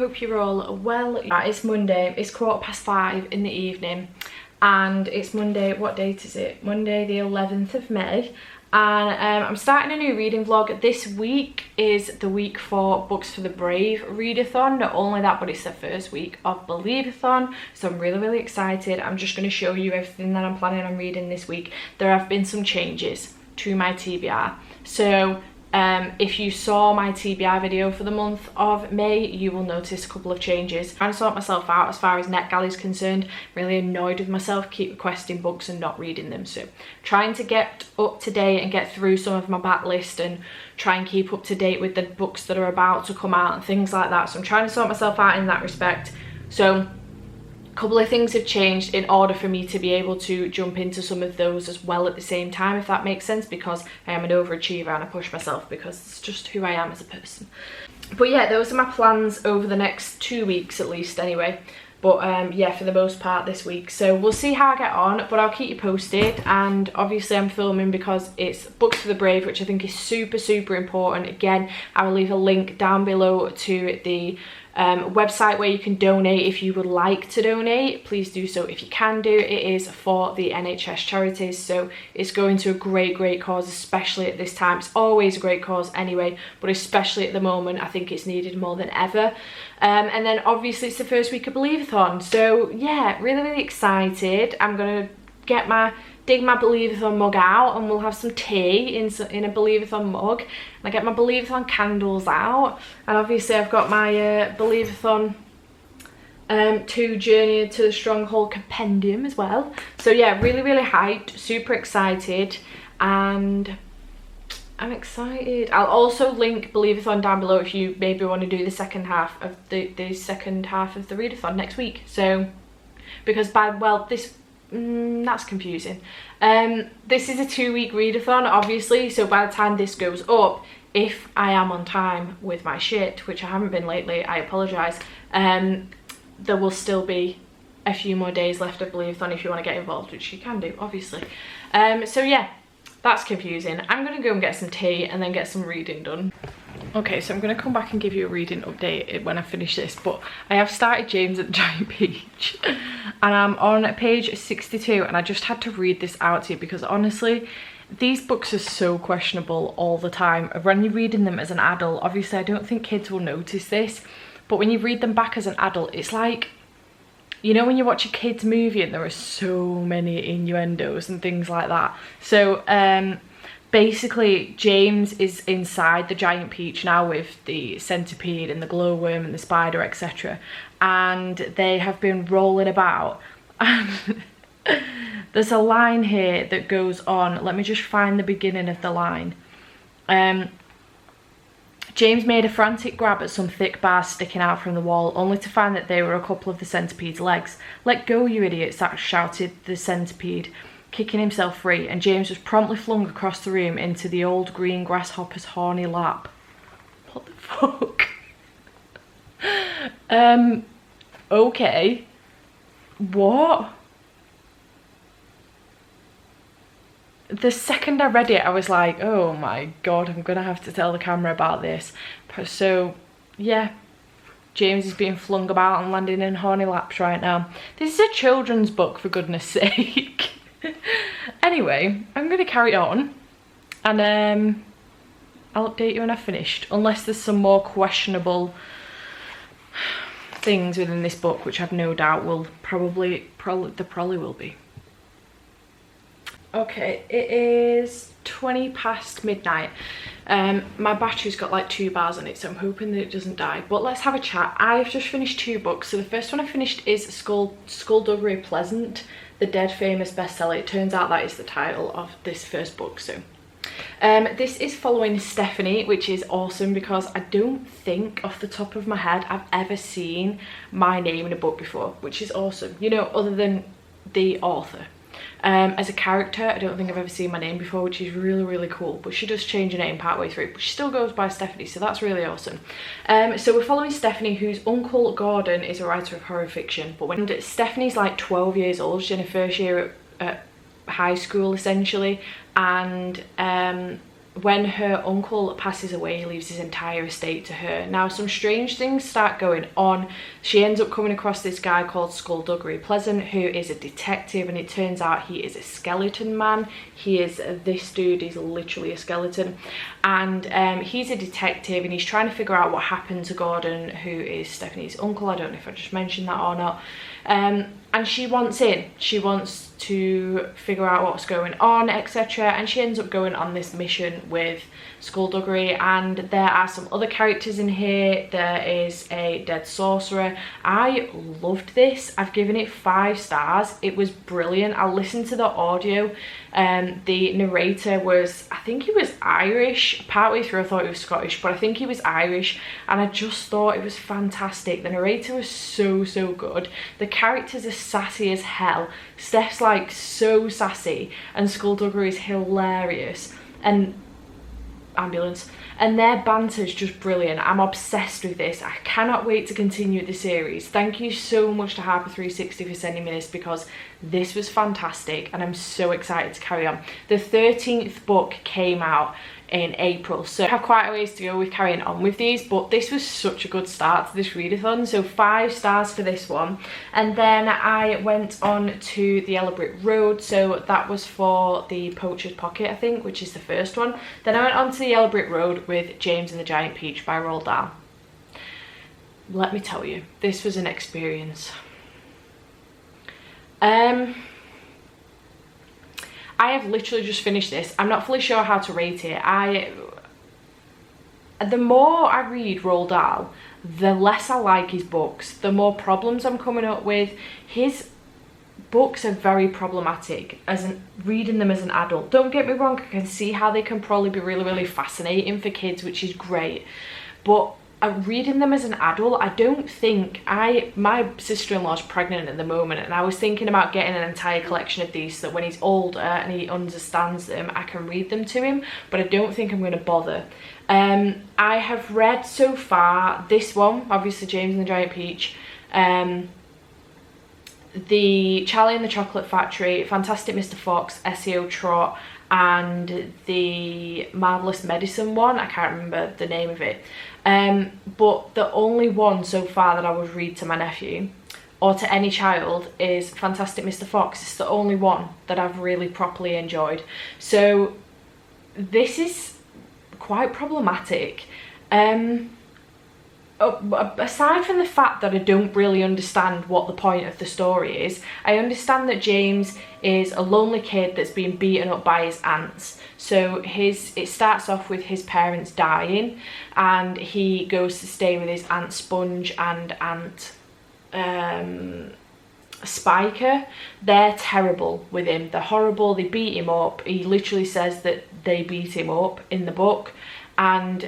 hope you're all well. It's Monday, it's 5:15 in the evening, and it's Monday, what date is it? Monday the 11th of May, and I'm starting a new reading vlog. This week is the week for Books for the Brave readathon. Not only that, but it's the first week of Believathon, so I'm really excited. I'm just going to show you everything that I'm planning on reading this week. There have been some changes to my TBR, so if you saw my TBR video for the month of May, you will notice a couple of changes. I'm trying to sort myself out as far as NetGalley is concerned. Really annoyed with myself, keep requesting books and not reading them. So trying to get up to date and get through some of my backlist and try and keep up to date with the books that are about to come out and things like that. So I'm trying to sort myself out in that respect. So a couple of things have changed in order for me to be able to jump into some of those as well at the same time, if that makes sense, because I am an overachiever and I push myself because it's just who I am as a person. But yeah, those are my plans over the next 2 weeks at least anyway. But yeah, for the most part this week. So we'll see how I get on, but I'll keep you posted. And obviously I'm filming because it's Books for the Brave, which I think is super important. Again, I will leave a link down below to the website where you can donate if you would like to donate. Please do so if you can do. It is for the NHS charities, so it's going to a great cause, especially at this time. It's always a great cause anyway, but especially at the moment I think it's needed more than ever. And then obviously it's the first week of Believathon, so yeah, really excited. I'm gonna dig my Believathon mug out and we'll have some tea in a Believathon mug, and I get my Believathon candles out, and obviously I've got my Believathon 2 Journey to the Stronghold compendium as well. So yeah, really hyped, super excited, and I'm excited. I'll also link Believathon down below if you maybe want to do the second half of the readathon next week. So because that's confusing. This is a 2-week readathon obviously, so by the time this goes up, if I am on time with my shit, which I haven't been lately, I apologise, there will still be a few more days left of Believathon if you want to get involved, which you can do obviously. So yeah, that's confusing. I'm gonna go and get some tea and then get some reading done. Okay, so I'm going to come back and give you a reading update when I finish this, but I have started James at the Giant Peach and I'm on page 62, and I just had to read this out to you because honestly these books are so questionable all the time. When you're reading them as an adult, obviously I don't think kids will notice this, but when you read them back as an adult, it's like, you know when you watch a kids movie and there are so many innuendos and things like that. So basically James is inside the Giant Peach now with the centipede and the glowworm and the spider, etc., and they have been rolling about. There's a line here that goes on, let me just find the beginning of the line. James made a frantic grab at some thick bars sticking out from the wall, only to find that they were a couple of the centipede's legs. "Let go, you idiots," shouted the centipede, kicking himself free, and James was promptly flung across the room into the old green grasshopper's horny lap. What the fuck? Okay. What? The second I read it, I was like, oh my god, I'm gonna have to tell the camera about this. So yeah, James is being flung about and landing in horny laps right now. This is a children's book, for goodness sake. Anyway, I'm gonna carry on, and I'll update you when I've finished, unless there's some more questionable things within this book, which I've no doubt will probably will be. Okay, it is 20 past midnight. My battery's got like 2 bars on it, so I'm hoping that it doesn't die, but let's have a chat. I've just finished 2 books. So the first one I finished is Skulduggery Pleasant, the dead famous bestseller. It turns out that is the title of this first book. So this is following Stephanie, which is awesome because I don't think off the top of my head I've ever seen my name in a book before, which is awesome, you know, other than the author. As a character, I don't think I've ever seen my name before, which is really cool, but she does change her name partway through, but she still goes by Stephanie, so that's really awesome. So we're following Stephanie, whose uncle Gordon is a writer of horror fiction, but when Stephanie's like 12 years old, she's in her first year at high school essentially, and when her uncle passes away, he leaves his entire estate to her. Now some strange things start going on. She ends up coming across this guy called Skulduggery Pleasant, who is a detective, and it turns out he is a skeleton man. This dude is literally a skeleton, and he's a detective, and he's trying to figure out what happened to Gordon, who is Stephanie's uncle. I don't know if I just mentioned that or not. And she wants in. She wants to figure out what's going on, etc. And she ends up going on this mission with Skulduggery, and there are some other characters in here. There is a dead sorcerer. I loved this. I've given it 5 stars. It was brilliant. I listened to the audio. The narrator was, I think he was Irish. Partway through I thought he was Scottish, but I think he was Irish, and I just thought it was fantastic. The narrator was so good. The characters are sassy as hell. Steph's like so sassy, and Skulduggery is hilarious, and ambulance, and their banter's just brilliant. I'm obsessed with this. I cannot wait to continue the series. Thank you so much to Harper 360 for sending me this, because this was fantastic and I'm so excited to carry on. The 13th book came out in April, so I have quite a ways to go with carrying on with these, but this was such a good start to this readathon, so 5 stars for this one. And then I went on to the Yellow Brick Road, so that was for the Poacher's Pocket, I think, which is the first one. Then I went on to the Yellow Brick Road with James and the Giant Peach by Roald Dahl. Let me tell you, this was an experience. I have literally just finished this. I'm not fully sure how to rate it. The more I read Roald Dahl, the less I like his books, the more problems I'm coming up with. His books are very problematic reading them as an adult. Don't get me wrong, I can see how they can probably be really fascinating for kids, which is great, but reading them as an adult, I don't think my sister-in-law's pregnant at the moment, and I was thinking about getting an entire collection of these so that when he's older and he understands them, I can read them to him, but I don't think I'm going to bother. I have read so far this one, obviously James and the Giant Peach, the Charlie and the Chocolate Factory, Fantastic Mr. Fox, SEO Trot, and the Marvelous Medicine one. I can't remember the name of it. But the only one so far that I would read to my nephew or to any child is Fantastic Mr. Fox. It's the only one that I've really properly enjoyed. So this is quite problematic. Aside from the fact that I don't really understand what the point of the story is, I understand that James is a lonely kid that's been beaten up by his aunts. So it starts off with his parents dying, and he goes to stay with his Aunt Sponge and Aunt Spiker. They're terrible with him. They're horrible. They beat him up. He literally says that they beat him up in the book. And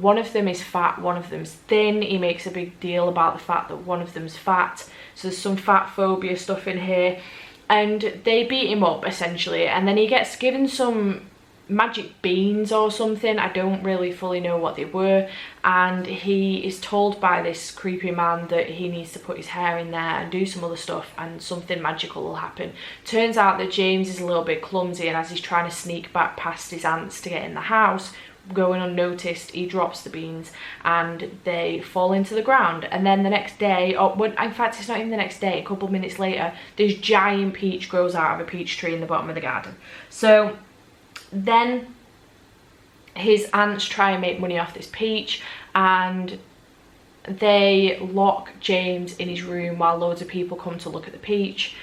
one of them is fat, one of them's thin. He makes a big deal about the fact that one of them's fat. So there's some fat phobia stuff in here. And they beat him up, essentially. And then he gets given some magic beans or something. I don't really fully know what they were. And he is told by this creepy man that he needs to put his hair in there and do some other stuff, and something magical will happen. Turns out that James is a little bit clumsy, and as he's trying to sneak back past his aunts to get in the house, going unnoticed, he drops the beans and they fall into the ground. And then the next day, in fact it's not even the next day, a couple of minutes later, this giant peach grows out of a peach tree in the bottom of the garden. So then his aunts try and make money off this peach, and they lock James in his room while loads of people come to look at the peach.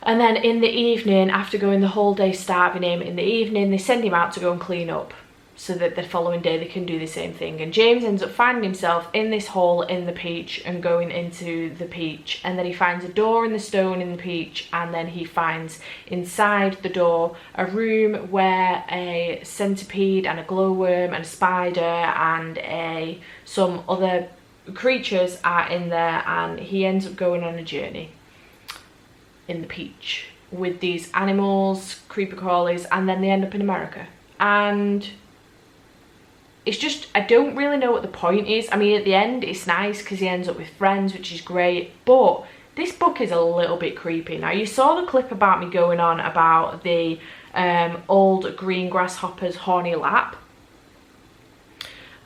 And then in the evening, after going the whole day starving him, in the evening they send him out to go and clean up, so that the following day they can do the same thing. And James ends up finding himself in this hole in the peach and going into the peach, and then he finds a door in the stone in the peach, and then he finds inside the door a room where a centipede and a glowworm and a spider and some other creatures are in there, and he ends up going on a journey in the peach with these animals, creepy crawlies, and then they end up in America. And it's just, I don't really know what the point is. I mean, at the end it's nice because he ends up with friends, which is great, but this book is a little bit creepy. Now, you saw the clip about me going on about the old green grasshopper's horny lap.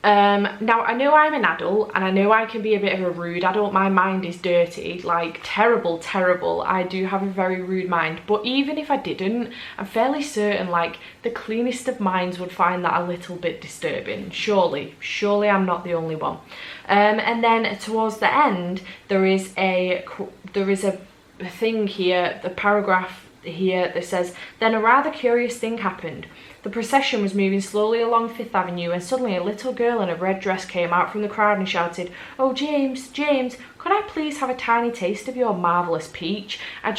Now, I know I'm an adult and I know I can be a bit of a rude adult. My mind is dirty, like terrible, terrible. I do have a very rude mind, but even if I didn't, I'm fairly certain like the cleanest of minds would find that a little bit disturbing. Surely I'm not the only one. And then towards the end, there is a thing here, the paragraph here that says, then a rather curious thing happened. The procession was moving slowly along 5th Avenue and suddenly a little girl in a red dress came out from the crowd and shouted, "Oh, James, James, could I please have a tiny taste of your marvellous peach?" I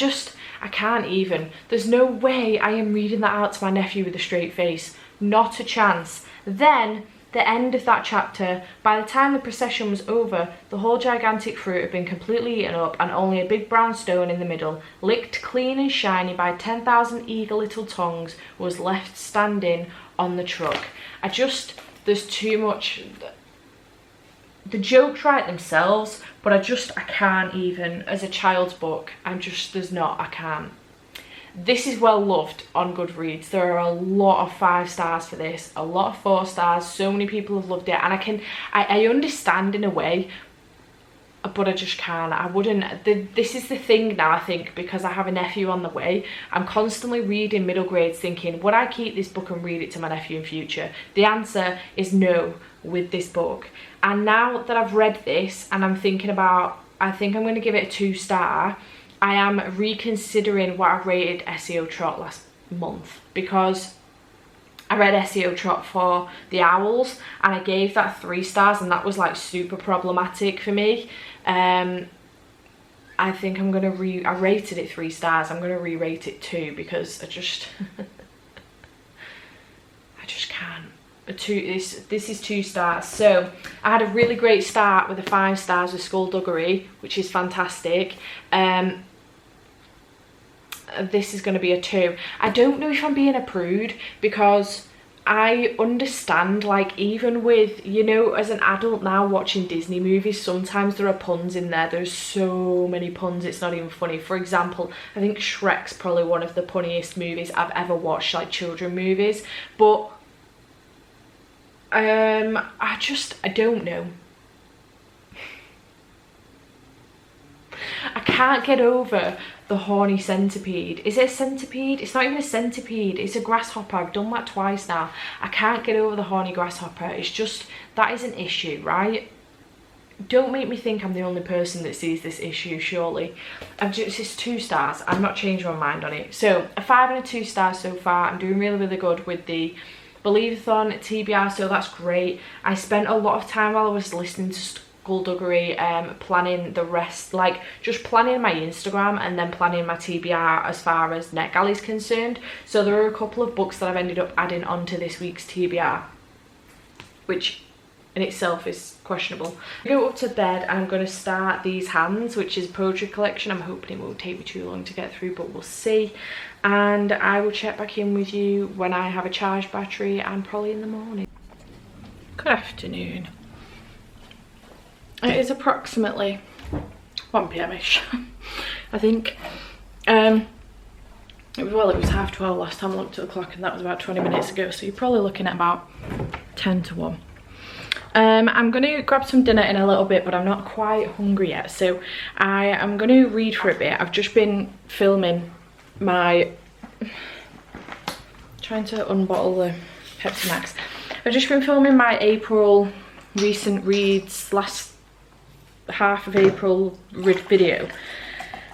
can't even. There's no way I am reading that out to my nephew with a straight face. Not a chance. Then, the end of that chapter, by the time the procession was over, the whole gigantic fruit had been completely eaten up and only a big brown stone in the middle, licked clean and shiny by 10,000 eager little tongues, was left standing on the truck. There's too much. The jokes write themselves, but I can't even. As a child's book, I can't. This is well loved on Goodreads. There are a lot of 5 stars for this, a lot of 4 stars. So many people have loved it, and I understand in a way, but I just can't. I wouldn't. This is the thing now, I think, because I have a nephew on the way. I'm constantly reading middle grades thinking, would I keep this book and read it to my nephew in future? The answer is no with this book. And now that I've read this and I'm thinking about, I think I'm going to give it a 2-star. I am reconsidering what I rated SEO Trot last month, because I read SEO Trot for the owls and I gave that 3 stars, and that was like super problematic for me. I think I'm gonna I rated it 3 stars. I'm gonna re-rate it 2 because I just can't. This is 2 stars. So I had a really great start with the 5 stars with Skulduggery, which is fantastic. This is going to be a 2. I don't know if I'm being a prude, because I understand, like, even with, you know, as an adult now watching Disney movies, sometimes there are puns in there. There's so many puns, it's not even funny. For example, I think Shrek's probably one of the punniest movies I've ever watched, like children movies, but I don't know. I can't get over the horny centipede. Is it a centipede? It's not even a centipede, it's a grasshopper. I've done that twice now. I can't get over the horny grasshopper. It's just, that is an issue, right? Don't make me think I'm the only person that sees this issue, surely. It's 2 stars. I'm not changing my mind on it. So a 5 and a 2 stars so far. I'm doing really good with the Believathon TBR, so that's great. I spent a lot of time while I was listening to Skulduggery planning the rest, like just planning my Instagram and then planning my TBR as far as NetGalley is concerned. So there are a couple of books that I've ended up adding onto this week's TBR, which in itself is questionable. I go up to bed and I'm going to start These Hands, which is a poetry collection. I'm hoping it won't take me too long to get through, but we'll see. And I will check back in with you when I have a charged battery, and probably in the morning. Good afternoon. It is approximately 1 p.m-ish, I think. It was 12:30 last time I looked at the clock, and that was about 20 minutes ago, so you're probably looking at about 10 to 1. I'm going to grab some dinner in a little bit, but I'm not quite hungry yet, so I am going to read for a bit. I've just been filming my, trying to unbottle the Pepsi Max. I've just been filming my April recent reads, last half of April video,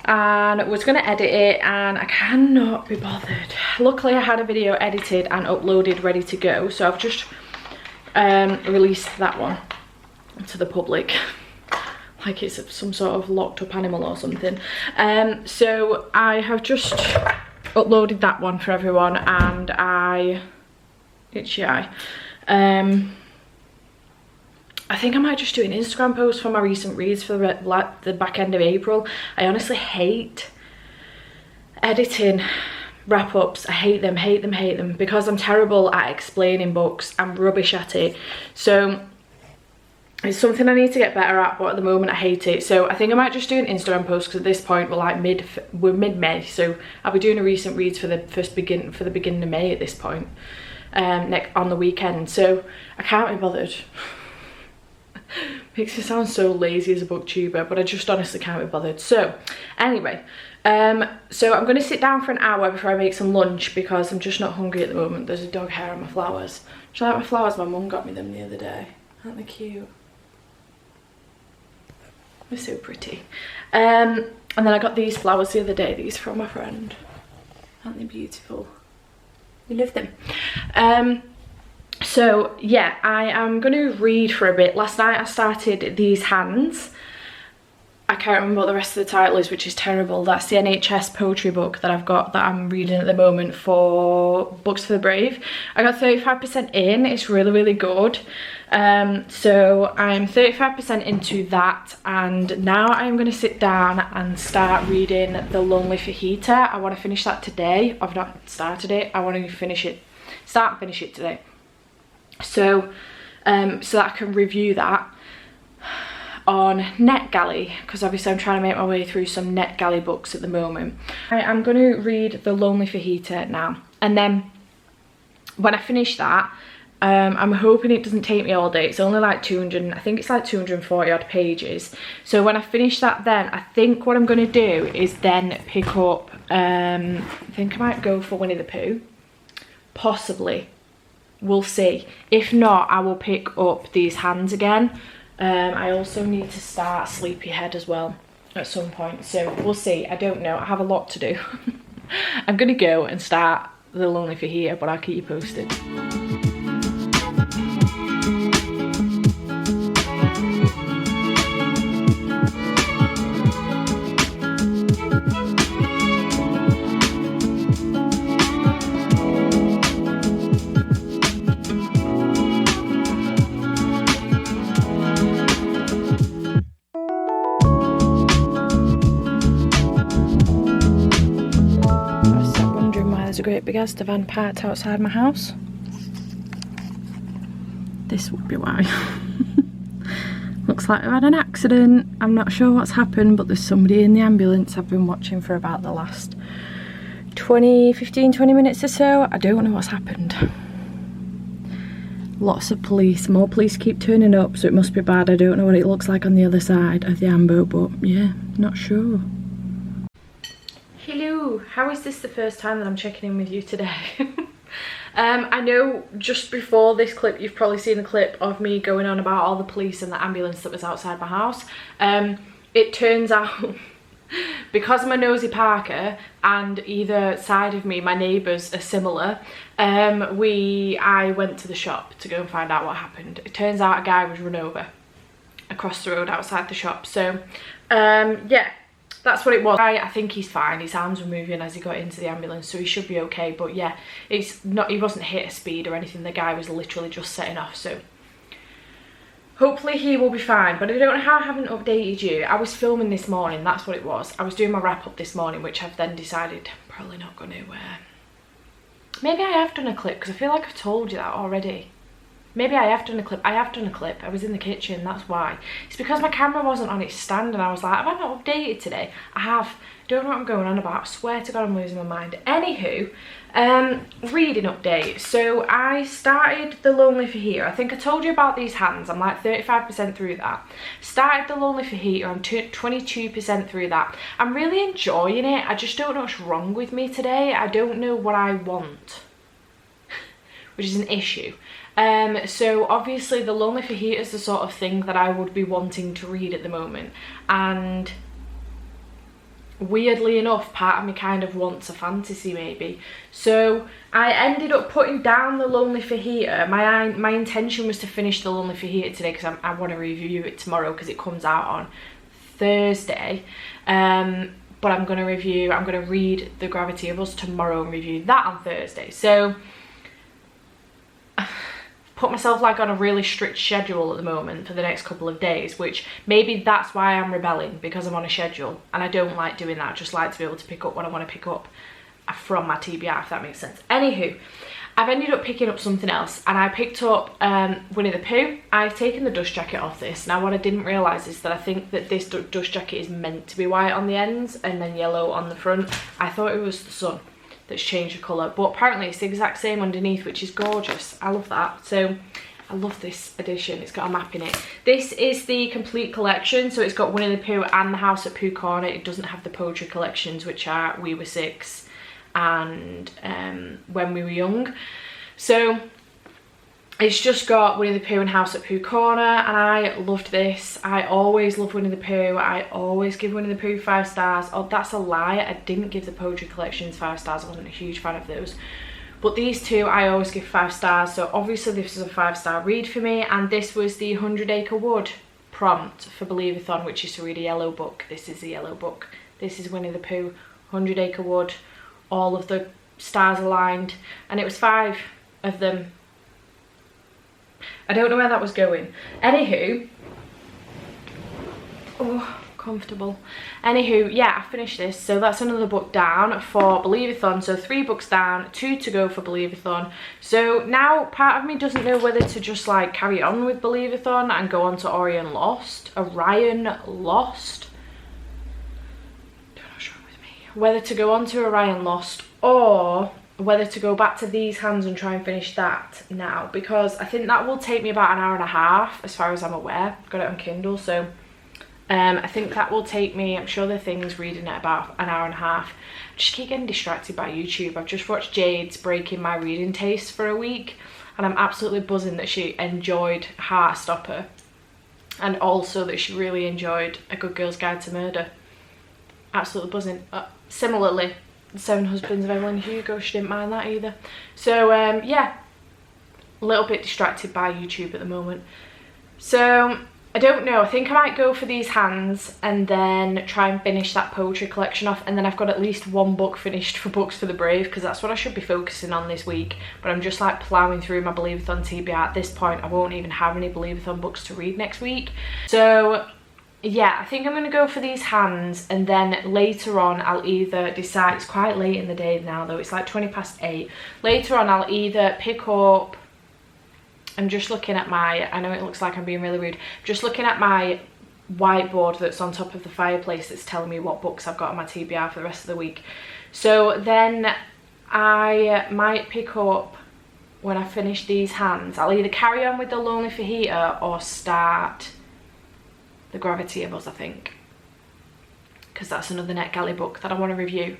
and was going to edit it and I cannot be bothered. Luckily I had a video edited and uploaded ready to go, so I've just released that one to the public like it's some sort of locked up animal or something. So I have just uploaded that one for everyone, and itchy eye. I think I might just do an Instagram post for my recent reads for the back end of April. I honestly hate editing wrap-ups. I hate them, because I'm terrible at explaining books. I'm rubbish at it. So It's something I need to get better at, but at the moment I hate it. So I think I might just do an Instagram post, because at this point we're like mid-May, so I'll be doing a recent reads for the beginning of May at this point, on the weekend. So I can't be bothered. Makes me sound so lazy as a booktuber, but I just honestly can't be bothered. So anyway, so I'm going to sit down for an hour before I make some lunch, because I'm just not hungry at the moment. There's a dog hair on my flowers. Do you like my flowers? My mum got me them the other day. Aren't they cute? They're so pretty. And then I got these flowers the other day. These from my friend. Aren't they beautiful? We love them. So yeah, I am going to read for a bit. Last night I started These Hands. I can't remember what the rest of the title is, which is terrible. That's the NHS poetry book that I've got, that I'm reading at the moment for Books for the Brave. I got 35% in. It's really, really good. So I'm 35% into that, and now I'm going to sit down and start reading The Lonely Fajita. I want to finish that today. I've not started it. I want to start and finish it today. So, so that I can review that on NetGalley, because obviously I'm trying to make my way through some NetGalley books at the moment. I'm going to read The Lonely Fajita now, and then when I finish that, I'm hoping it doesn't take me all day. It's only like 200, I think it's like 240 odd pages. So when I finish that, then I think what I'm going to do is then pick up, I think I might go for Winnie the Pooh, possibly. We'll see. If not, I will pick up These Hands again. I also need to start Sleepyhead as well at some point, so we'll see. I don't know, I have a lot to do. I'm gonna go and start The Lonely Fajita, but I'll keep you posted. There's a great big Asda van parked outside my house. This would be why. Looks like I've had an accident. I'm not sure what's happened, but there's somebody in the ambulance. I've been watching for about the last 15, 20 minutes or so. I don't know what's happened. Lots of police. More police keep turning up, so it must be bad. I don't know what it looks like on the other side of the ambo, but yeah, not sure. Hello, how is this the first time that I'm checking in with you today? I know just before this clip you've probably seen a clip of me going on about all the police and the ambulance that was outside my house. It turns out, because I'm a nosy parker and either side of me, my neighbours are similar, I went to the shop to go and find out what happened. It turns out a guy was run over across the road outside the shop, so yeah. That's what it was. I think he's fine. His arms were moving as he got into the ambulance, so he should be okay. But yeah, it's not. He wasn't hit a speed or anything. The guy was literally just setting off. So hopefully he will be fine. But I don't know how I haven't updated you. I was filming this morning. That's what it was. I was doing my wrap up this morning, which I've then decided probably not going to. Maybe I have done a clip, because I feel like I've told you that already. Maybe I have done a clip. I have done a clip. I was in the kitchen, that's why. It's because my camera wasn't on its stand and I was like, have I not updated today? I have. Don't know what I'm going on about. I swear to God I'm losing my mind. Anywho, reading update. So I started The Lonely Fajita. I think I told you about These Hands. I'm like 35% through that. Started The Lonely Fajita. I'm 22% through that. I'm really enjoying it. I just don't know what's wrong with me today. I don't know what I want, which is an issue. So obviously The Lonely Fajita is the sort of thing that I would be wanting to read at the moment, and weirdly enough part of me kind of wants a fantasy maybe. So I ended up putting down The Lonely Fajita. My intention was to finish The Lonely Fajita today, because I want to review it tomorrow because it comes out on Thursday. But I'm going to read The Gravity of Us tomorrow and review that on Thursday. So put myself like on a really strict schedule at the moment for the next couple of days, which maybe that's why I'm rebelling, because I'm on a schedule and I don't like doing that. I just like to be able to pick up what I want to pick up from my TBR, if that makes sense. Anywho, I've ended up picking up something else, and I picked up Winnie the Pooh. I've taken the dust jacket off this. Now what I didn't realise is that I think that this dust jacket is meant to be white on the ends and then yellow on the front. I thought it was the sun that's changed the colour, but apparently it's the exact same underneath, which is gorgeous. I love that. So I love this edition. It's got a map in it. This is the complete collection, so it's got Winnie the Pooh and the House at Pooh Corner. It doesn't have the poetry collections, which are We Were Six and When We Were Young. So it's just got Winnie the Pooh and House at Pooh Corner, and I loved this. I always love Winnie the Pooh. I always give Winnie the Pooh 5 stars. Oh, that's a lie. I didn't give the poetry collections 5 stars. I wasn't a huge fan of those. But these two I always give 5 stars. So obviously this is a 5-star read for me, and this was the 100 Acre Wood prompt for Believathon, which is to read a yellow book. This is the yellow book. This is Winnie the Pooh, 100 Acre Wood. All of the stars aligned, and it was 5 of them. I don't know where that was going. Anywho, oh, comfortable. Anywho, yeah, I finished this, so that's another book down for Believathon. So 3 books down, 2 to go for Believathon. So now part of me doesn't know whether to just like carry on with Believathon and go on to Orion Lost. Whether to go on to Orion Lost, or whether to go back to These Hands and try and finish that now, because I think that will take me about an hour and a half as far as I'm aware. I've got it on Kindle, so I think that will take me, I'm sure the thing's reading at about an hour and a half. I just keep getting distracted by YouTube. I've just watched Jade's breaking my reading taste for a week, and I'm absolutely buzzing that she enjoyed Heartstopper, and also that she really enjoyed A Good Girl's Guide to Murder. Absolutely buzzing. Similarly, The 7 Husbands of Evelyn Hugo, she didn't mind that either. So yeah, a little bit distracted by YouTube at the moment. So I don't know, I think I might go for These Hands and then try and finish that poetry collection off, and then I've got at least 1 book finished for Books for the Brave, because that's what I should be focusing on this week. But I'm just like ploughing through my Believathon TBR. At this point I won't even have any Believathon books to read next week. So yeah, I think I'm going to go for These Hands, and then later on I'll either decide, it's quite late in the day now though, it's like 8:20. Later on I'll either pick up, I'm just looking at my, I know it looks like I'm being really rude, just looking at my whiteboard that's on top of the fireplace that's telling me what books I've got on my TBR for the rest of the week. So then I might pick up, when I finish These Hands, I'll either carry on with The Lonely Fajita or start The Gravity of Us, I think, because that's another NetGalley book that I want to review.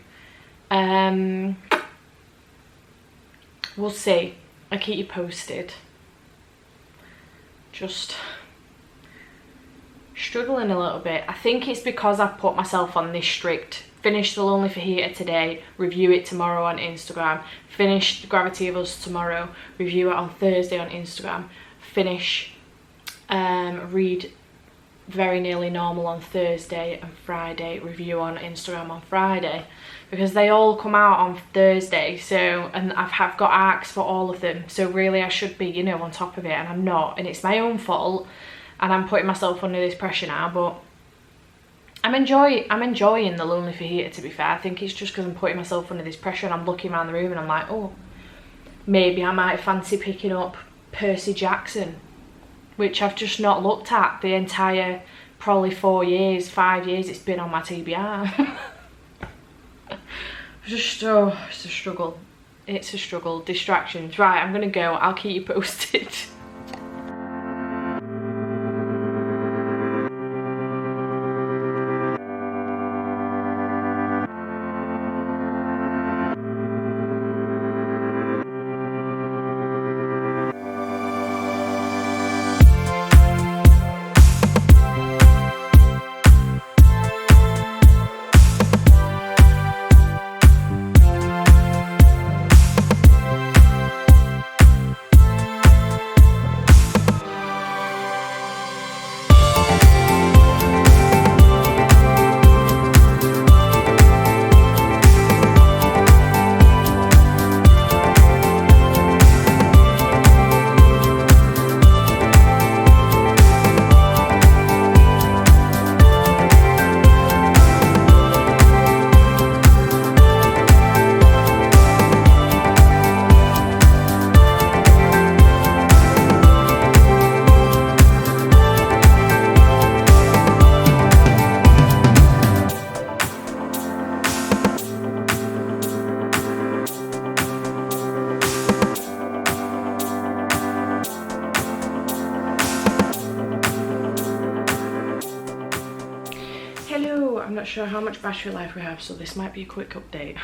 We'll see. I'll keep you posted. Just struggling a little bit. I think it's because I've put myself on this strict, finish The Lonely Fajita today, review it tomorrow on Instagram, finish The Gravity of Us tomorrow, review it on Thursday on Instagram, finish, read Very Nearly Normal on Thursday and Friday, review on Instagram on Friday, because they all come out on Thursday. So, and I've got arcs for all of them, so really I should be, you know, on top of it, and I'm not, and it's my own fault, and I'm putting myself under this pressure now. But I'm enjoying The Lonely Fajita, to be fair. I think it's just because I'm putting myself under this pressure, and I'm looking around the room and I'm like, oh, maybe I might fancy picking up Percy Jackson, which I've just not looked at the entire probably 4 years, 5 years it's been on my TBR. Just, oh, it's a struggle. It's a struggle. Distractions. Right, I'm gonna go. I'll keep you posted. sure how much battery life we have, so this might be a quick update.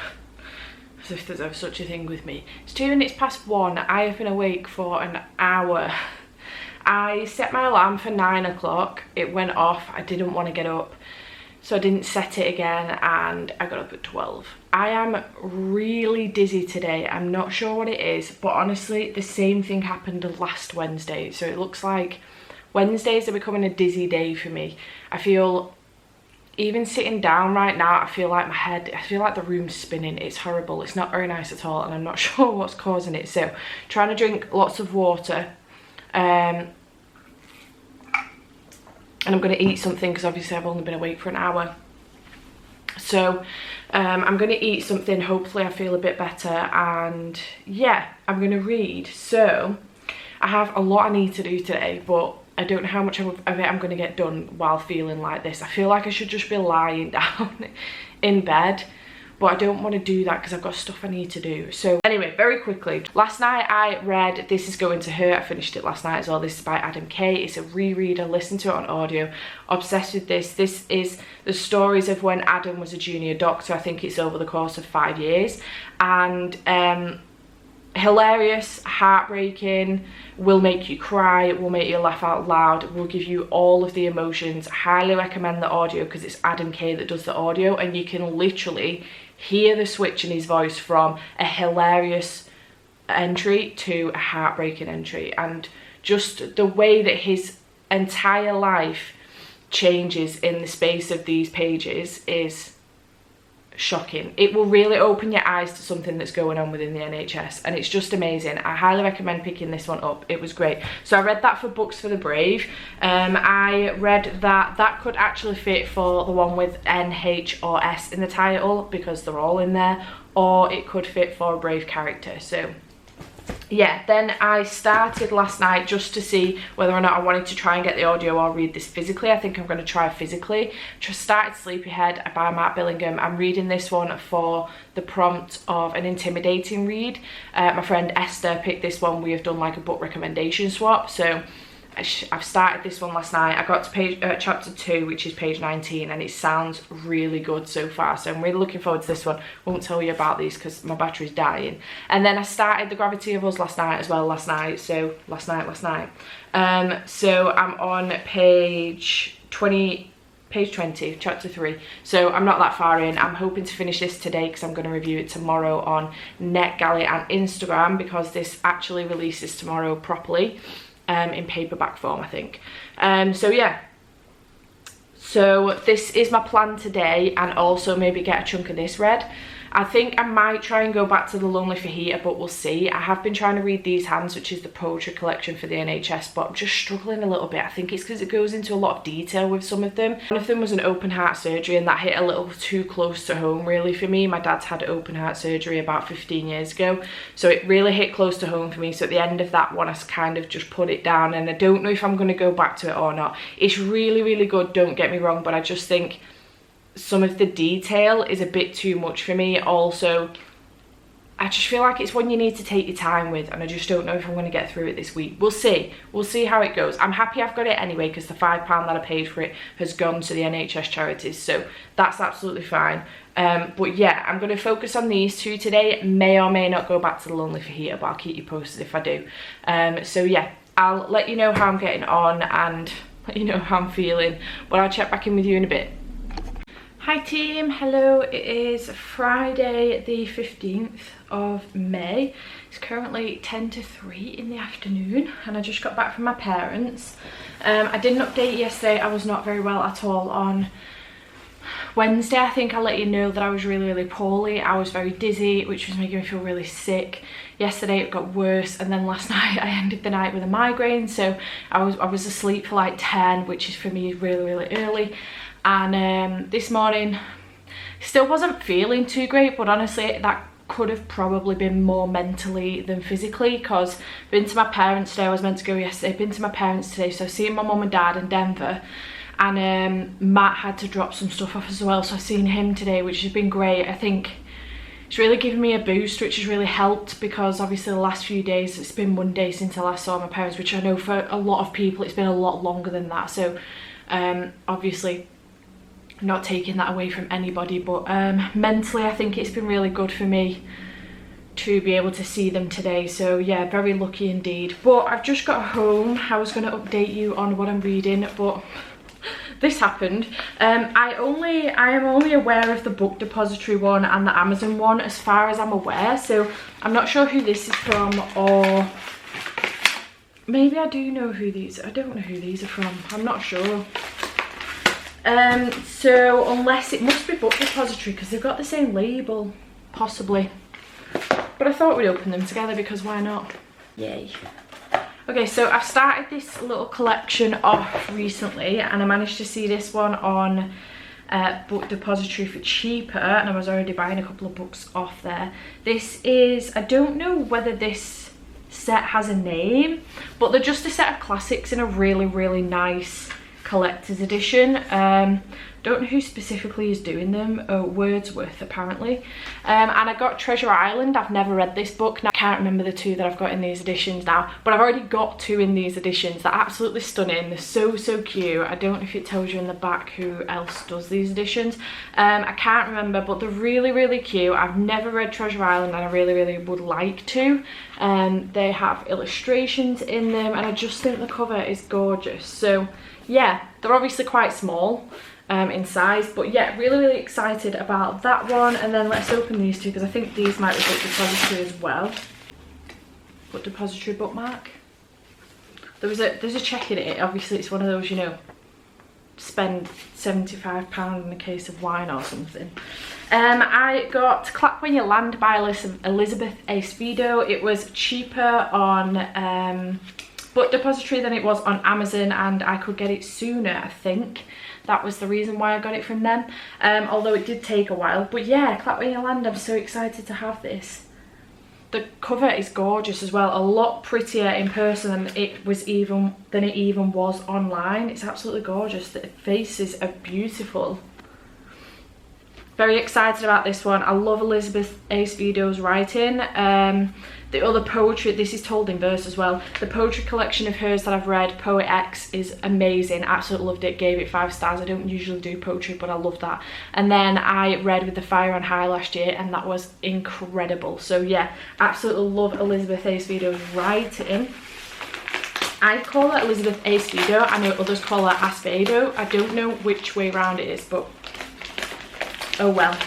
As if there's such a thing with me. It's 2 minutes past 1. I have been awake for an hour. I set my alarm for 9 o'clock. It went off. I didn't want to get up, so I didn't set it again, and I got up at 12. I am really dizzy today. I'm not sure what it is, but honestly, the same thing happened last Wednesday. So it looks like Wednesdays are becoming a dizzy day for me. I feel, even sitting down right now, I feel like I feel like the room's spinning. It's horrible. It's not very nice at all, and I'm not sure what's causing it. So trying to drink lots of water. And I'm going to eat something because obviously I've only been awake for an hour. So I'm going to eat something. Hopefully I feel a bit better, and yeah, I'm going to read. So I have a lot I need to do today, but I don't know how much of it I'm going to get done while feeling like this. I feel like I should just be lying down in bed, but I don't want to do that because I've got stuff I need to do. So anyway, very quickly, last night I read This Is Going to Hurt. I finished it last night as well. This is by Adam Kay. It's a reread. I listened to it on audio. Obsessed with this. This is the stories of when Adam was a junior doctor. I think it's over the course of 5 years, and hilarious, heartbreaking, will make you cry, will make you laugh out loud, will give you all of the emotions. Highly recommend the audio because it's Adam Kay that does the audio, and you can literally hear the switch in his voice from a hilarious entry to a heartbreaking entry, and just the way that his entire life changes in the space of these pages is shocking. It will really open your eyes to something that's going on within the NHS, and it's just amazing. I highly recommend picking this one up. It was great. So I read that for Books for the Brave. I read that could actually fit for the one with N, H or S in the title because they're all in there, or it could fit for a brave character. So yeah, then I started last night just to see whether or not I wanted to try and get the audio or read this physically. I think I'm going to try physically. Just started Sleepyhead by Mark Billingham. I'm reading this one for the prompt of an intimidating read. My friend Esther picked this one. We have done like a book recommendation swap, so I've started this one last night. I got to chapter 2, which is page 19, and it sounds really good so far, so I'm really looking forward to this one. Won't tell you about these because my battery's dying. And then I started The Gravity of Us last night as well, so last night. So I'm on page 20, chapter 3, so I'm not that far in. I'm hoping to finish this today because I'm going to review it tomorrow on NetGalley and Instagram, because this actually releases tomorrow properly. In paperback form, I think. So yeah, so this is my plan today, and also maybe get a chunk of this read. I think I might try and go back to The Lonely Fajita, but we'll see. I have been trying to read These Hands, which is the poetry collection for the NHS, but I'm just struggling a little bit. I think it's because it goes into a lot of detail with some of them. One of them was an open heart surgery, and that hit a little too close to home really for me. My dad's had open heart surgery about 15 years ago, so it really hit close to home for me. So at the end of that one, I kind of just put it down, and I don't know if I'm going to go back to it or not. It's really, really good, don't get me wrong, but I just think some of the detail is a bit too much for me. Also, I just feel like it's one you need to take your time with, and I just don't know if I'm going to get through it this week. We'll see how it goes. I'm happy I've got it anyway, because the £5 that I paid for it has gone to the NHS charities, so that's absolutely fine. But yeah, I'm going to focus on these two today. May or may not go back to The Lonely Fajita, but I'll keep you posted if I do. So yeah, I'll let you know how I'm getting on and let you know how I'm feeling, but I'll check back in with you in a bit. Hi team, hello. It is Friday the 15th of May. It's currently 10 to 3 in the afternoon, and I just got back from my parents. I didn't update yesterday. I was not very well at all on Wednesday. I think I let you know that I was really, really poorly. I was very dizzy, which was making me feel really sick. Yesterday it got worse, and then last night I ended the night with a migraine, so I was asleep for like 10, which is for me really, really early. And this morning still wasn't feeling too great, but honestly that could have probably been more mentally than physically, because I've been to my parents today. I was meant to go yesterday. Been to my parents today, so I've seen my mum and dad in Denver, and Matt had to drop some stuff off as well, so I've seen him today, which has been great. I think it's really given me a boost, which has really helped, because obviously the last few days it's been Monday since I last saw my parents, which I know for a lot of people it's been a lot longer than that. So obviously not taking that away from anybody, but mentally I think it's been really good for me to be able to see them today. So yeah, very lucky indeed. But I've just got home. I was going to update you on what I'm reading, but this happened. I am only aware of the Book Depository one and the Amazon one as far as I'm aware, so I'm not sure who this is from, or maybe I do know who these, I don't know who these are from, I'm not sure. So unless it must be Book Depository because they've got the same label, possibly. But I thought we'd open them together because why not? Yay. Okay, so I've started this little collection off recently and I managed to see this one on Book Depository for cheaper, and I was already buying a couple of books off there. This is, I don't know whether this set has a name, but they're just a set of classics in a really, really nice collector's edition. Don't know who specifically is doing them. Oh, Wordsworth apparently. And I got Treasure Island. I've never read this book. Now I can't remember the two that I've got in these editions now, but I've already got two in these editions. They're absolutely stunning. They're so, so cute. I don't know if it tells you in the back who else does these editions. I can't remember, but they're really, really cute. I've never read Treasure Island and I really, really would like to. They have illustrations in them and I just think the cover is gorgeous. So yeah, they're obviously quite small in size, but yeah, really, really excited about that one. And then let's open these two because I think these might be Book Depository as well. Book Depository bookmark. There's a check in it. Obviously it's one of those, you know, spend £75 in a case of wine or something. I got Clap When You Land by Elizabeth A. Speedo. It was cheaper on Book Depository than it was on Amazon, and I could get it sooner, I think. That was the reason why I got it from them, although it did take a while. But yeah, Clap When You Land, I'm so excited to have this. The cover is gorgeous as well, a lot prettier in person than it even was online. It's absolutely gorgeous. The faces are beautiful. Very excited about this one. I love Elizabeth A. Speedo's writing. The other poetry, this is told in verse as well. The poetry collection of hers that I've read, Poet X, is amazing. Absolutely loved it, gave it 5 stars. I don't usually do poetry, but I love that. And then I read With the Fire on High last year, and that was incredible. So yeah, absolutely love Elizabeth A. Speedo's writing. I call her Elizabeth A. Speedo. I know others call her Aspedo. I don't know which way around it is, but oh well.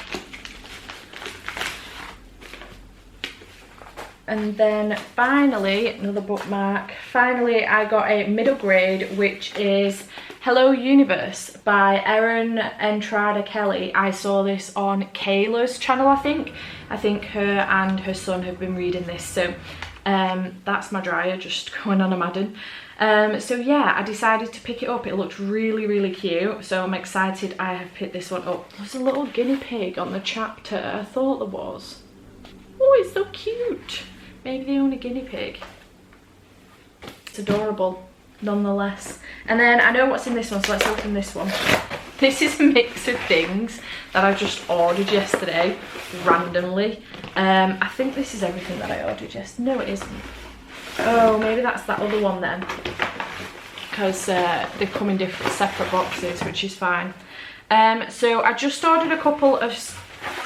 And then finally, another bookmark. Finally, I got a middle grade, which is Hello Universe by Erin Entrada Kelly. I saw this on Kayla's channel, I think. I think her and her son have been reading this. So that's my dryer just going on a Madden. So yeah, I decided to pick it up. It looked really, really cute. So I'm excited I have picked this one up. There's a little guinea pig on the chapter. I thought there was. Oh, it's so cute. Maybe they own a guinea pig. It's adorable, nonetheless. And then I know what's in this one, so let's open this one. This is a mix of things that I just ordered yesterday, randomly. I think this is everything that I ordered yesterday. No, it isn't. Oh, maybe that's that other one then. Because they come in different separate boxes, which is fine. So I just ordered a couple of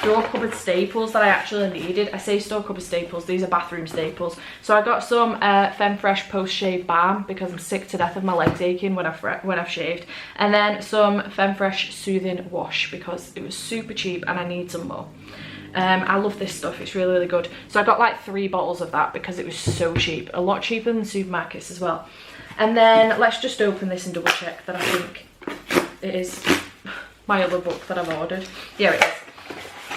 store cupboard staples that I actually needed. I say store cupboard staples, these are bathroom staples. So I got some Femfresh post shave balm because I'm sick to death of my legs aching when I've shaved, and then some Femfresh soothing wash because it was super cheap and I need some more. I love this stuff, it's really, really good. So I got like 3 bottles of that because it was so cheap, a lot cheaper than supermarkets as well. And then let's just open this and double check that I think it is my other book that I've ordered. Yeah, it is.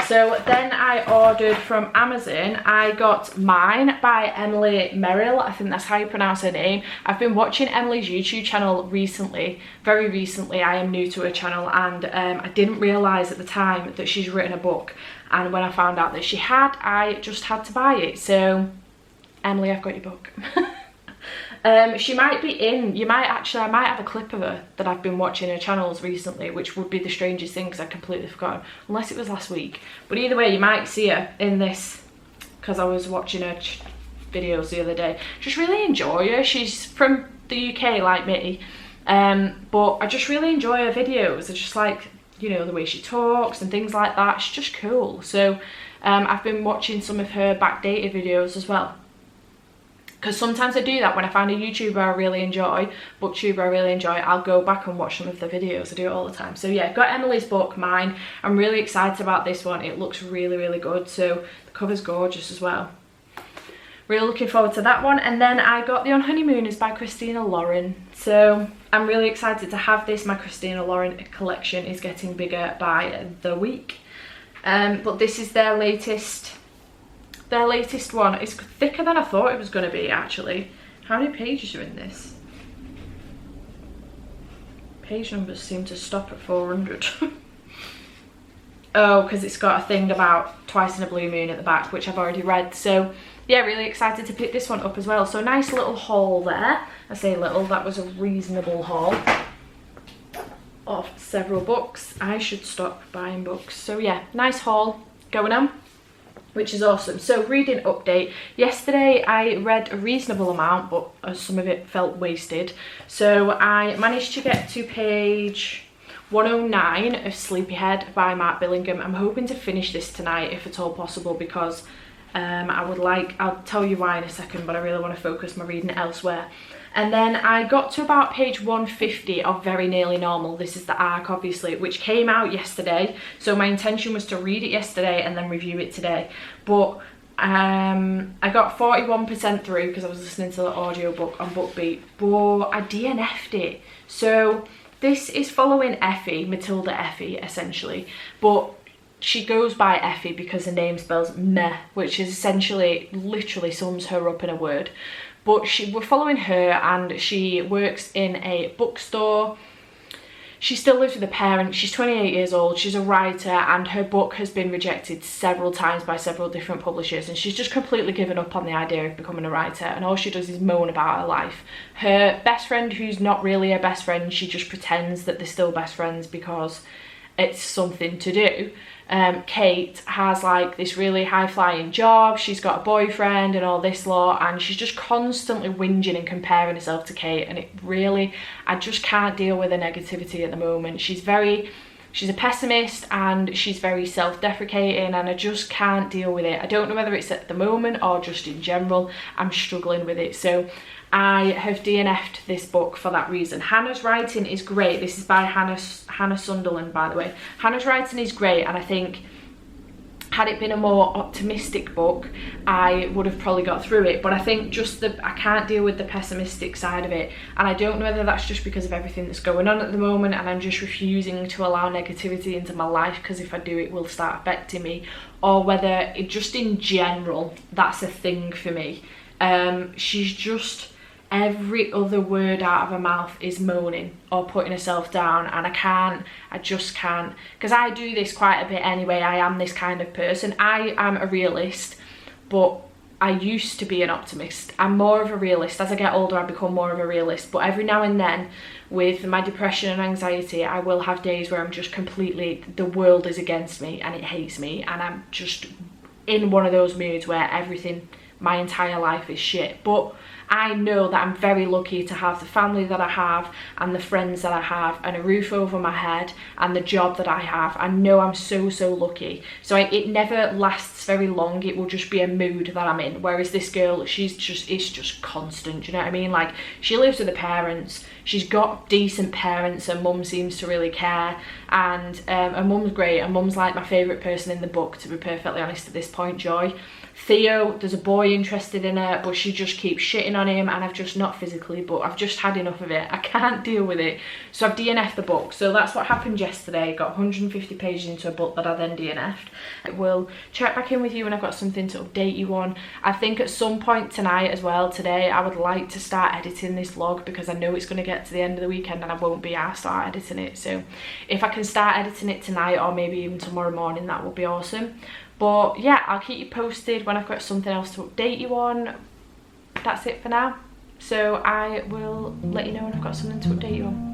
So then I ordered from Amazon, I got Mine by Emily Merrill. I think that's how you pronounce her name. I've been watching Emily's YouTube channel recently, very recently. I am new to her channel, and I didn't realise at the time that she's written a book. And when I found out that she had, I just had to buy it. So Emily, I've got your book. She might be in, I might have a clip of her that I've been watching her channels recently, which would be the strangest thing because I'd completely forgotten, unless it was last week. But either way, you might see her in this because I was watching her videos the other day. Just really enjoy her. She's from the UK like me, but I just really enjoy her videos. They're just like you know, the way she talks and things like that. She's just cool. So I've been watching some of her backdated videos as well, because sometimes I do that when I find a YouTuber I really enjoy, booktuber I really enjoy, I'll go back and watch some of their videos. I do it all the time. So yeah, got Emily's book, mine. I'm really excited about this one. It looks really, really good. So the cover's gorgeous as well. Really looking forward to that one. And then I got The Unhoneymooners by Christina Lauren. So I'm really excited to have this. My Christina Lauren collection is getting bigger by the week. But this is their latest one. It's thicker than I thought it was going to be, actually. How many pages are in this? Page numbers seem to stop at 400. Oh, because it's got a thing about Twice in a Blue Moon at the back, which I've already read. So yeah, really excited to pick this one up as well. So nice little haul there. I say little, that was a reasonable haul of several books. I should stop buying books. So yeah, nice haul going on, which is awesome. So reading update. Yesterday I read a reasonable amount, but some of it felt wasted. So I managed to get to page 109 of Sleepyhead by Mark Billingham. I'm hoping to finish this tonight if at all possible, because I'll tell you why in a second, but I really want to focus my reading elsewhere. And then I got to about page 150 of Very Nearly Normal. This is the arc, obviously, which came out yesterday. So my intention was to read it yesterday and then review it today. But I got 41% through because I was listening to the audiobook on BookBeat, but I DNF'd it. So this is following Effie, Matilda Effie, essentially. But she goes by Effie because her name spells meh, which is essentially, literally sums her up in a word. But we're following her, and she works in a bookstore. She still lives with her parents. She's 28 years old. She's a writer, and her book has been rejected several times by several different publishers, and she's just completely given up on the idea of becoming a writer, and all she does is moan about her life. Her best friend, who's not really her best friend, she just pretends that they're still best friends because it's something to do. Kate has like this really high-flying job, she's got a boyfriend and all this lot, and she's just constantly whinging and comparing herself to Kate, and I just can't deal with her negativity at the moment. She's a pessimist, and she's very self-deprecating, and I just can't deal with it. I don't know whether it's at the moment or just in general. I'm struggling with it. So I have DNF'd this book for that reason. Hannah's writing is great. This is by Hannah Sunderland, by the way. Hannah's writing is great, and I think had it been a more optimistic book, I would have probably got through it. But I think just I can't deal with the pessimistic side of it, and I don't know whether that's just because of everything that's going on at the moment, and I'm just refusing to allow negativity into my life, because if I do, it will start affecting me, or whether it just in general, that's a thing for me. She's just, every other word out of her mouth is moaning or putting herself down, and I just can't, because I do this quite a bit anyway. I am this kind of person. I am a realist, but I used to be an optimist. I'm more of a realist. As I get older, I become more of a realist, but every now and then with my depression and anxiety, I will have days where I'm just completely, the world is against me and it hates me, and I'm just in one of those moods where everything, my entire life is shit. But I know that I'm very lucky to have the family that I have, and the friends that I have, and a roof over my head, and the job that I have. I know I'm so lucky. So it never lasts very long. It will just be a mood that I'm in. Whereas this girl, it's just constant. Do you know what I mean? Like, she lives with her parents. She's got decent parents. Her mum seems to really care, and her mum's great. Her mum's like my favourite person in the book, to be perfectly honest at this point, Joy. Theo, there's a boy interested in her, but she just keeps shitting on him, and I've just, not physically, but I've just had enough of it. I can't deal with it. So I've DNF'd the book. So that's what happened yesterday. Got 150 pages into a book that I then DNF'd. I will check back in with you when I've got something to update you on. I think at some point tonight as well, today, I would like to start editing this vlog, because I know it's going to get to the end of the weekend and I won't be asked to start editing it. So if I can start editing it tonight, or maybe even tomorrow morning, that would be awesome. But yeah, I'll keep you posted when I've got something else to update you on. That's it for now. So I will let you know when I've got something to update you on.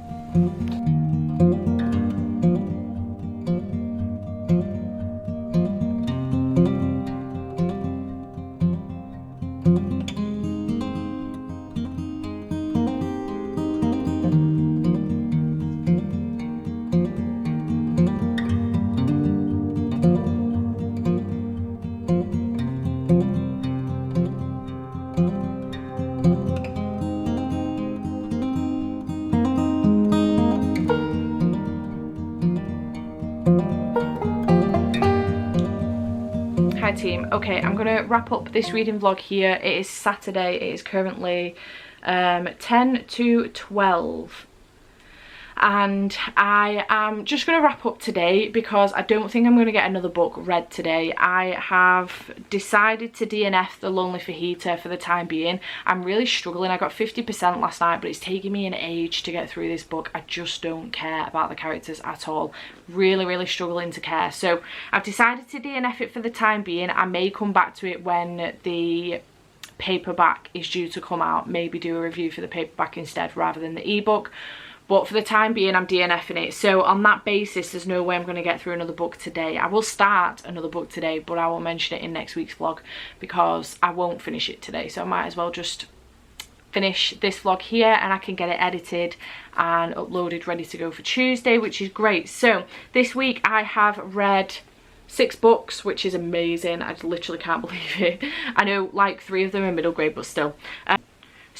Hi team. Okay, I'm gonna wrap up this reading vlog here. It is Saturday. It is currently 10 to 12. And I am just going to wrap up today because I don't think I'm going to get another book read today. I have decided to DNF The Lonely Fajita for the time being. I'm really struggling. I got 50% last night, but it's taking me an age to get through this book. I just don't care about the characters at all. Really struggling to care. So I've decided to DNF it for the time being. I may come back to it when the paperback is due to come out. Maybe do a review for the paperback instead rather than the ebook. But for the time being, I'm DNFing it. So on that basis, there's no way I'm going to get through another book today. I will start another book today, but I will mention it in next week's vlog because I won't finish it today. So I might as well just finish this vlog here and I can get it edited and uploaded ready to go for Tuesday, which is great. So this week I have read 6 books, which is amazing. I literally can't believe it. I know like 3 of them are middle grade, but still.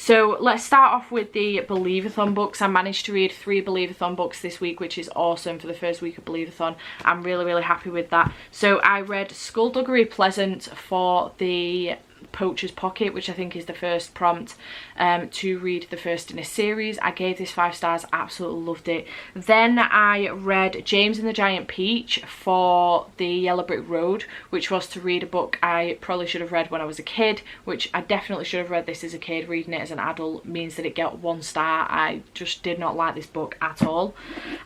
So let's start off with the Believathon books. I managed to read 3 Believathon books this week, which is awesome for the first week of Believathon. I'm really happy with that. So I read Skulduggery Pleasant for the Poacher's Pocket, which I think is the first prompt to read the first in a series. I gave this 5 stars, absolutely loved it. Then I read James and the Giant Peach for the Yellow Brick Road, which was to read a book I probably should have read when I was a kid, which I definitely should have read this as a kid. Reading it as an adult means that it got 1 star. I just did not like this book at all.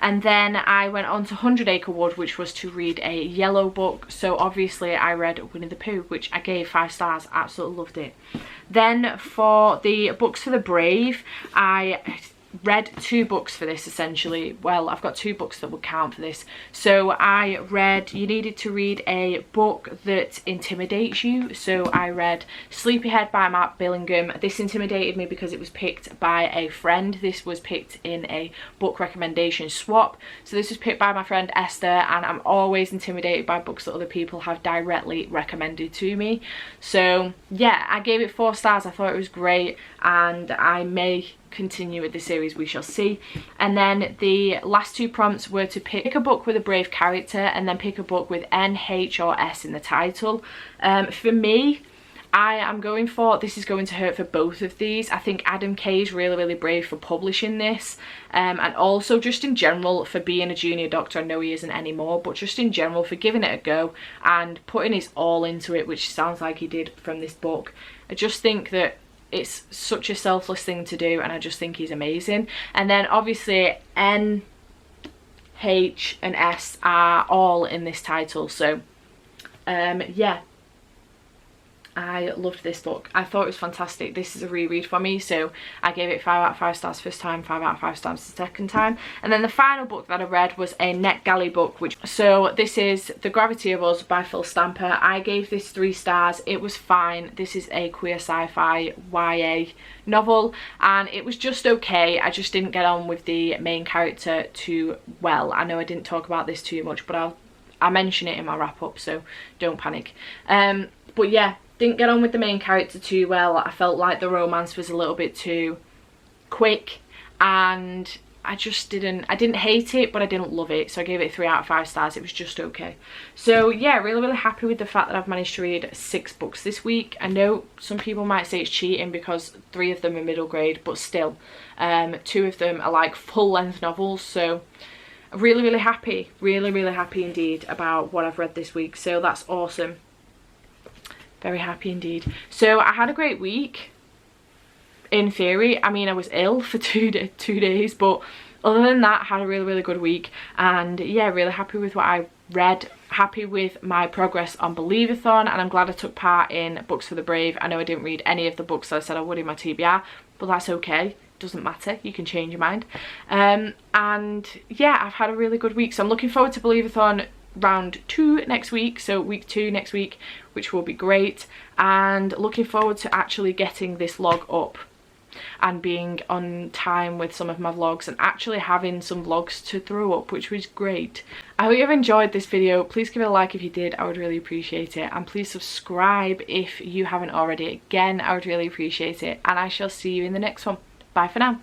And then I went on to 100 Acre Wood, which was to read a yellow book. So obviously I read Winnie the Pooh, which I gave 5 stars, absolutely loved it. Then for the books for the brave, I read 2 books for this essentially. Well, I've got 2 books that would count for this. So I read, you needed to read a book that intimidates you. So I read Sleepyhead by Matt Billingham. This intimidated me because it was picked by a friend. This was picked in a book recommendation swap. So this was picked by my friend Esther, and I'm always intimidated by books that other people have directly recommended to me. So yeah, I gave it 4 stars. I thought it was great and I may continue with the series, we shall see. And then the last 2 prompts were to pick a book with a brave character and then pick a book with N, H or S in the title. For me, I am going for, this is going to hurt for both of these. I think Adam Kay is really brave for publishing this, and also just in general for being a junior doctor. I know he isn't anymore, but just in general for giving it a go and putting his all into it, which sounds like he did from this book. I just think that it's such a selfless thing to do and I just think he's amazing. And then obviously N, H and S are all in this title. So yeah, I loved this book. I thought it was fantastic. This is a reread for me, so I gave it 5 out of 5 stars first time, 5 out of 5 stars the second time. And then the final book that I read was a NetGalley book, so this is The Gravity of Us by Phil Stamper. I gave this 3 stars. It was fine. This is a queer sci-fi YA novel and it was just okay. I just didn't get on with the main character too well. I know I didn't talk about this too much, but I'll mention it in my wrap up, so don't panic. But yeah, didn't get on with the main character too well. I felt like the romance was a little bit too quick and I didn't hate it, but I didn't love it. So I gave it 3 out of 5 stars. It was just okay. So yeah, really happy with the fact that I've managed to read 6 books this week. I know some people might say it's cheating because 3 of them are middle grade, but still 2 of them are like full length novels. So really happy, really happy indeed about what I've read this week. So that's awesome. Very happy indeed. So I had a great week in theory. I mean, I was ill for 2 days, but other than that, I had a really good week. And yeah, really happy with what I read, happy with my progress on Believathon, and I'm glad I took part in Books for the Brave. I know I didn't read any of the books that I said I would in my TBR, but that's okay. Doesn't matter, you can change your mind. And yeah, I've had a really good week, so I'm looking forward to Believathon round 2 next week, so week 2 next week, which will be great, and looking forward to actually getting this vlog up and being on time with some of my vlogs and actually having some vlogs to throw up, which was great. I hope you've enjoyed this video. Please give it a like if you did, I would really appreciate it, and please subscribe if you haven't already. Again, I would really appreciate it, and I shall see you in the next one. Bye for now.